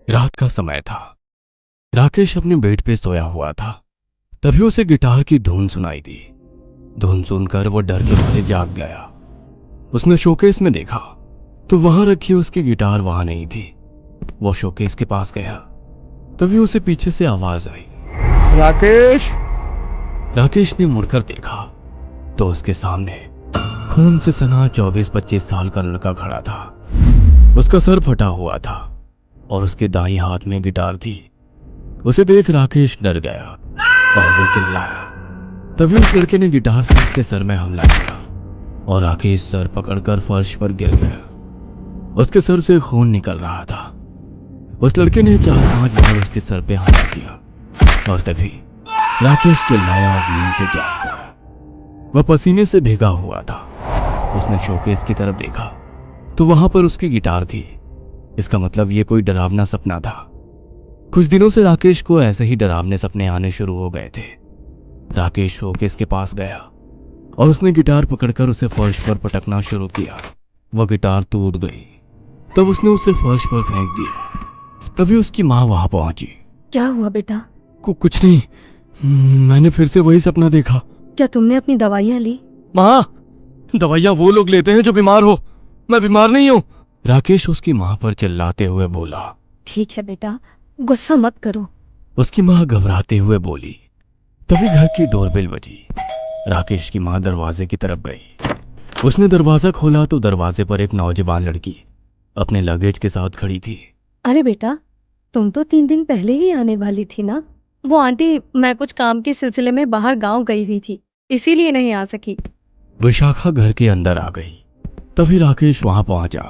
रात का समय था। राकेश अपने बेड पे सोया हुआ था। तभी उसे गिटार की धुन सुनाई दी। धुन सुनकर वो डर के मारे जाग गया। उसने शोकेस में देखा तो वहां रखी उसकी गिटार वहां नहीं थी। वो शोकेस के पास गया। तभी उसे पीछे से आवाज आई, राकेश। राकेश ने मुड़कर देखा तो उसके सामने खून से सना 24-25 साल का लड़का खड़ा था। उसका सर फटा हुआ था और उसके दाईं हाथ में गिटार थी। उसे देख राकेश डर गया और वो चिल्लाया। तभी उस लड़के ने गिटार से उसके सर में हमला किया और राकेश सर पकड़कर फर्श पर गिर गया। उसके सर से खून निकल रहा था। उस लड़के ने 4-5 बार उसके सर पे हमला किया और तभी राकेश चिल्लाया और नींद से जाग गया। वह पसीने से भीगा हुआ था। उसने शोकेस की तरफ देखा तो वहां पर उसकी गिटार थी। इसका मतलब ये कोई डरावना सपना था। कुछ दिनों से राकेश को ऐसे ही डरावने सपने आने शुरू हो गए थे। राकेश शोकेस के पास गया और उसने गिटार पकड़कर उसे फर्श पर पटकना शुरू किया। वह गिटार टूट गई। तब उसने उसे फर्श पर फेंक दिया। तभी उसकी माँ वहां पहुंची। क्या हुआ बेटा? कुछ नहीं, मैंने फिर से वही सपना देखा। क्या तुमने अपनी दवाइयाँ ली? माँ, दवाइयाँ वो लोग लेते हैं जो बीमार हो, मैं बीमार नहीं हूँ। राकेश उसकी माँ पर चिल्लाते हुए बोला। ठीक है बेटा, गुस्सा मत करो। उसकी माँ घबराते हुए बोली। तभी घर की डोरबेल बजी। राकेश की माँ दरवाजे की तरफ गई। उसने दरवाजा खोला तो दरवाजे पर एक नौजवान लड़की अपने लगेज के साथ खड़ी थी। अरे बेटा, तुम तो 3 दिन पहले ही आने वाली थी ना? वो आंटी, मैं कुछ काम के सिलसिले में बाहर गांव गई हुई थी, इसीलिए नहीं आ सकी। विशाखा घर के अंदर आ गई। तभी राकेश वहां पहुंचा।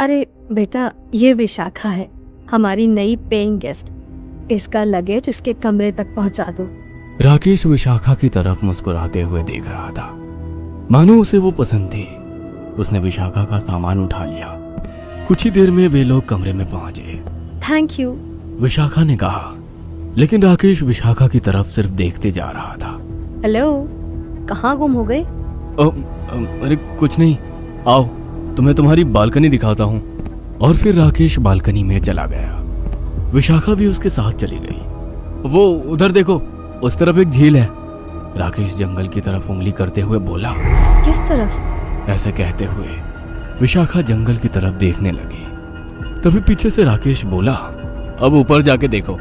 अरे बेटा, ये विशाखा है, हमारी नई पेइंग गेस्ट। इसका लगेज उसके कमरे तक पहुंचा दो। राकेश विशाखा की तरफ मुस्कुराते हुए देख रहा था, मानो उसे वो पसंद थी। उसने विशाखा का सामान उठा लिया। कुछ ही देर में वे लोग कमरे में पहुंचे। Thank you. विशाखा ने कहा, लेकिन राकेश विशाखा की तरफ सिर्फ देखते जा रहा था। हेलो, कहाँ गुम हो गए? अरे कुछ नहीं, आओ तुम्हें तुम्हारी बालकनी दिखाता हूँ। और फिर राकेश बालकनी में चला गया। विशाखा भी उसके साथ चली गई। वो उधर देखो, उस तरफ एक झील है। राकेश जंगल की तरफ उंगली करते हुए बोला। किस तरफ? ऐसे कहते हुए विशाखा जंगल की तरफ देखने लगी। तभी पीछे से राकेश बोला, अब ऊपर जाके देखो।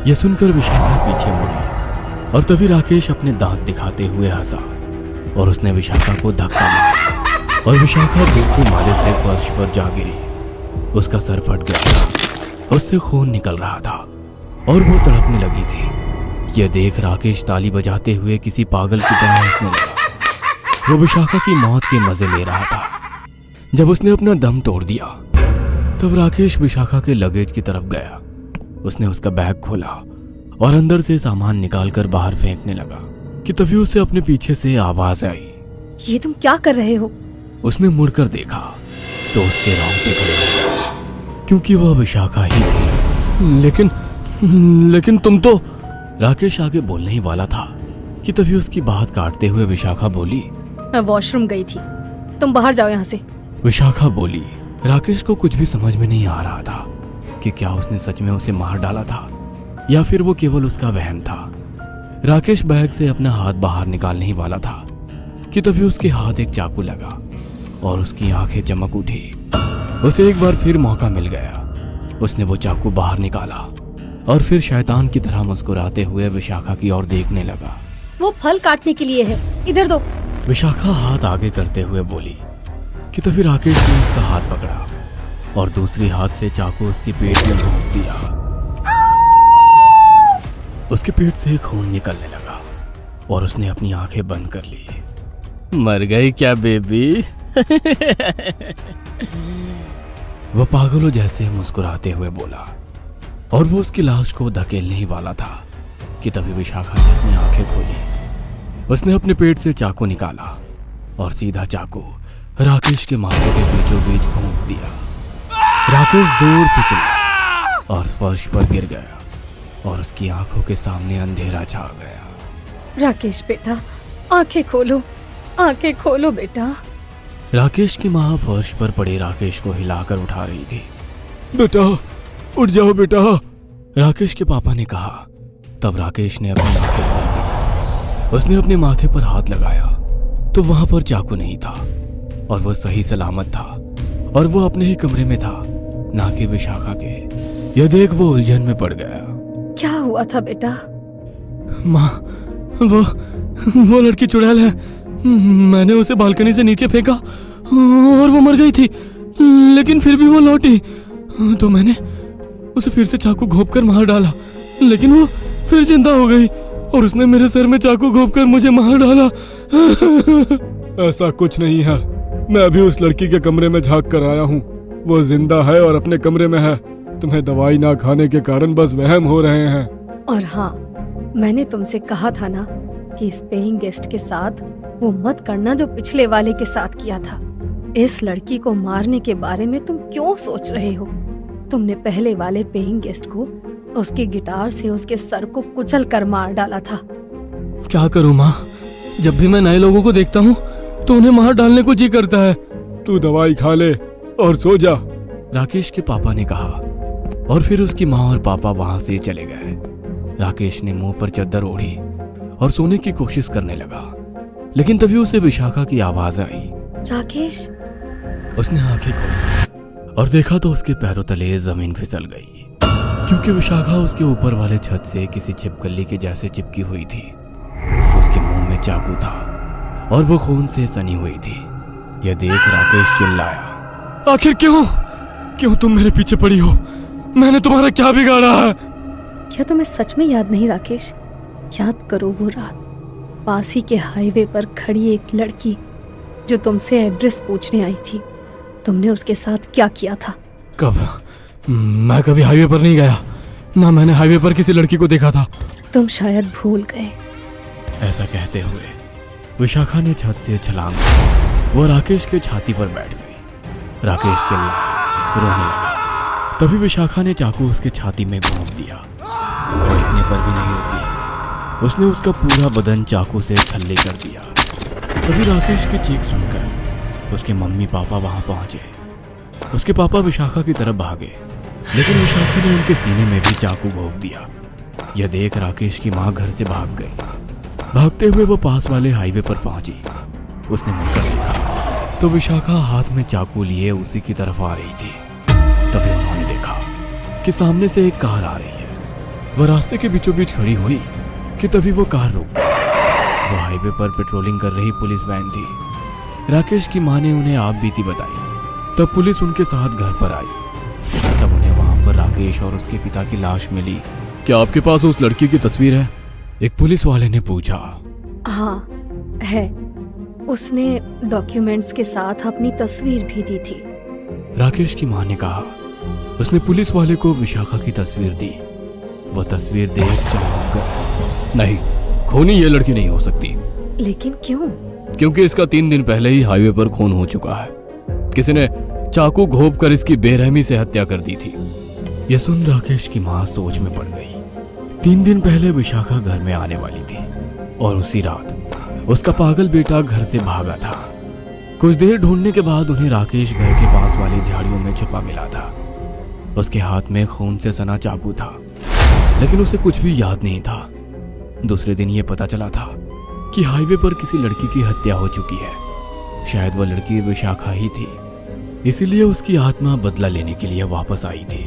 यह सुनकर विशाखा पीछे मुड़ी और तभी राकेश अपने दांत दिखाते हुए हंसा और उसने विशाखा को धक्का मारा और विशाखा दूसरे माले से फर्श पर जा गिरी। उसका सर फट गया था, उससे खून निकल रहा था और वो तड़पने लगी थी। यह देख राकेश ताली बजाते हुए किसी पागल की तरह हंसने लगा। वो विशाखा की मौत के मजे ले रहा था। जब उसने अपना दम तोड़ दिया तब राकेश विशाखा के लगेज की तरफ गया। उसने उसका बैग खोला और अंदर से सामान निकालकर बाहर फेंकने लगा कि तभी उसे अपने पीछे से आवाज आई। ये तुम क्या कर रहे हो? उसने मुड़कर देखा तो उसके रोंगटे खड़े हो गए, क्योंकि वह विशाखा ही थी। लेकिन तुम तो... राकेश आगे बोलने ही वाला था कि तभी उसकी बात काटते हुए विशाखा बोली, मैं वॉशरूम गई थी, तुम बाहर जाओ यहाँ से। विशाखा बोली। राकेश को कुछ भी समझ में नहीं आ रहा था कि क्या उसने सच में उसे मार डाला था या फिर वो केवल उसका वहम था। राकेश बैग से अपना हाथ बाहर निकालने ही वाला था कि तभी उसके हाथ एक चाकू लगा और उसकी आंखें चमक उठी। उसे एक बार फिर मौका मिल गया। उसने वो चाकू बाहर निकाला और फिर शैतान की तरह मुस्कुराते हुए विशाखा की ओर देखने लगा। वो फल काटने के लिए है, इधर दो। विशाखा हाथ आगे करते हुए बोली कि तभी राकेश ने उसका हाथ पकड़ा और दूसरी हाथ से चाकू उसके पेट में घोंप दिया। उसके पेट से खून निकलने लगा और उसने अपनी आंखें बंद कर ली। मर गई क्या बेबी? वह पागलों जैसे मुस्कुराते हुए बोला और वो उसकी लाश को धकेलने ही वाला था कि तभी विशाखा ने अपनी आंखें खोली। उसने अपने पेट से चाकू निकाला और सीधा चाकू राकेश के माथे के बीचों बीच घोंप दिया। राकेश जोर से चिल्लाया और फर्श पर गिर गया और उसकी आंखों के सामने अंधेरा छा गया। राकेश बेटा, आंखें खोलो, आंखें खोलो बेटा। राकेश की माँ फर्श पर पड़े राकेश को हिलाकर उठा रही थी। बेटा, उठ जाओ बेटा, राकेश के पापा ने कहा। तब राकेश ने अपनी आंखें खोली। उसने अपने माथे पर हाथ लगाया तो वहां पर चाकू नहीं था और वह सही सलामत था और वो अपने ही कमरे में था, ना कि विशाखा के। यह देख वो उलझन में पड़ गया। क्या हुआ था बेटा? माँ, वो लड़की चुड़ैल है। मैंने उसे बालकनी से नीचे फेंका और वो मर गई थी, लेकिन फिर भी वो लौटी तो मैंने उसे फिर से चाकू घोंपकर मार डाला, लेकिन वो फिर जिंदा हो गई और उसने मेरे सर में चाकू घोंपकर मुझे मार डाला। ऐसा कुछ नहीं है, मैं अभी उस लड़की के कमरे में झांक कर आया हूँ। वो जिंदा है और अपने कमरे में है। तुम्हें दवाई ना खाने के कारण बस वहम हो रहे हैं। और हाँ, मैंने तुमसे कहा था ना कि इस पेइंग गेस्ट के साथ वो मत करना जो पिछले वाले के साथ किया था। इस लड़की को मारने के बारे में तुम क्यों सोच रहे हो? तुमने पहले वाले पेइंग गेस्ट को उसके गिटार से उसके सर को कुचल कर मार डाला था। क्या करूं माँ, जब भी मैं नए लोगों को देखता हूँ तो उन्हें मार डालने को जी करता है। तू दवाई खा ले और सो जा, राकेश के पापा ने कहा। और फिर उसकी माँ और पापा वहां से चले गए। राकेश ने मुंह पर चादर ओढ़ी और सोने की कोशिश करने लगा, लेकिन तभी उसे विशाखा की आवाज आई। राकेश, उसने आंखें खोली और देखा तो उसके पैरों तले जमीन फिसल गई, क्योंकि विशाखा उसके ऊपर वाले छत से किसी छिपकली के जैसे चिपकी हुई थी। उसके मुंह में चाकू था और वो खून से सनी हुई थी। यह देख राकेश चिल्लाया, आखिर क्यों तुम मेरे पीछे पड़ी हो? मैंने तुम्हारा क्या बिगाड़ा है? क्या तुम्हें सच में याद नहीं राकेश? याद करो वो रात, पास ही के हाईवे पर खड़ी एक लड़की जो तुमसे एड्रेस पूछने आई थी। तुमने उसके साथ क्या किया था? कब? मैं कभी हाईवे पर नहीं गया, ना मैंने हाईवे पर किसी लड़की को देखा था। तुम शायद भूल गए। ऐसा कहते हुए विशाखा ने छत से छलांग ली। वो राकेश के छाती पर बैठ गई। राकेश चिल्लाया, रोने लगा। तभी विशाखा ने चाकू उसके छाती में घोंप दिया। वो इतने पर भी नहीं रुकी, उसने उसका पूरा बदन चाकू से छल्ले कर दिया। तभी राकेश की चीख सुनकर उसके मम्मी पापा वहां पहुंचे। उसके पापा विशाखा की तरफ भागे, लेकिन विशाखा ने उनके सीने में भी चाकू घोंप दिया। यह देख राकेश की माँ घर से भाग गई। भागते हुए वो पास वाले हाईवे पर पहुंची। उसने मुड़कर देखा तो विशाखा हाथ में चाकू लिए उसी की तरफ आ रही थी। तभी उन्होंने देखा कि सामने से एक कार आ रही है। वह रास्ते के बीचों बीच खड़ी हुई कि तभी वो कार रुक गई। वो हाईवे पर पेट्रोलिंग कर रही पुलिस वैन थी। राकेश की माँ ने उन्हें आप बीती बताई। तब पुलिस उनके साथ घर पर आई। तब उन्हें वहां पर राकेश और उसके पिता की लाश मिली। क्या आपके पास उस लड़की की तस्वीर है? एक पुलिस वाले ने पूछा। हाँ है, उसने डॉक्यूमेंट्स के साथ अपनी तस्वीर भी दी थी। राकेश की माँ ने कहा। उसने पुलिस वाले को विशाखा की तस्वीर दी। वो तस्वीर देख चौंक गया। नहीं, खूनी ये लड़की नहीं हो सकती। लेकिन क्यों? क्योंकि इसका 3 दिन पहले ही हाईवे पर खून हो चुका है। किसी ने चाकू घोंप कर इसकी बेरहमी से हत्या कर दी थी। यह सुन राकेश की माँ सोच में पड़ गई। 3 दिन पहले विशाखा घर में आने वाली थी और उसी रात उसका पागल बेटा घर से भागा था। कुछ देर ढूंढने के बाद उन्हें राकेश घर के पास वाली झाड़ियों में छुपा मिला था। उसके हाथ में खून से सना चाकू था, लेकिन उसे कुछ भी याद नहीं था। दूसरे दिन ये पता चला था कि हाईवे पर किसी लड़की की हत्या हो चुकी है। शायद वह लड़की विशाखा ही थी, इसीलिए उसकी आत्मा बदला लेने के लिए वापस आई थी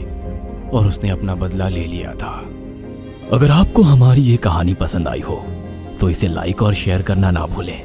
और उसने अपना बदला ले लिया था। अगर आपको हमारी ये कहानी पसंद आई हो तो इसे लाइक और शेयर करना ना भूलें।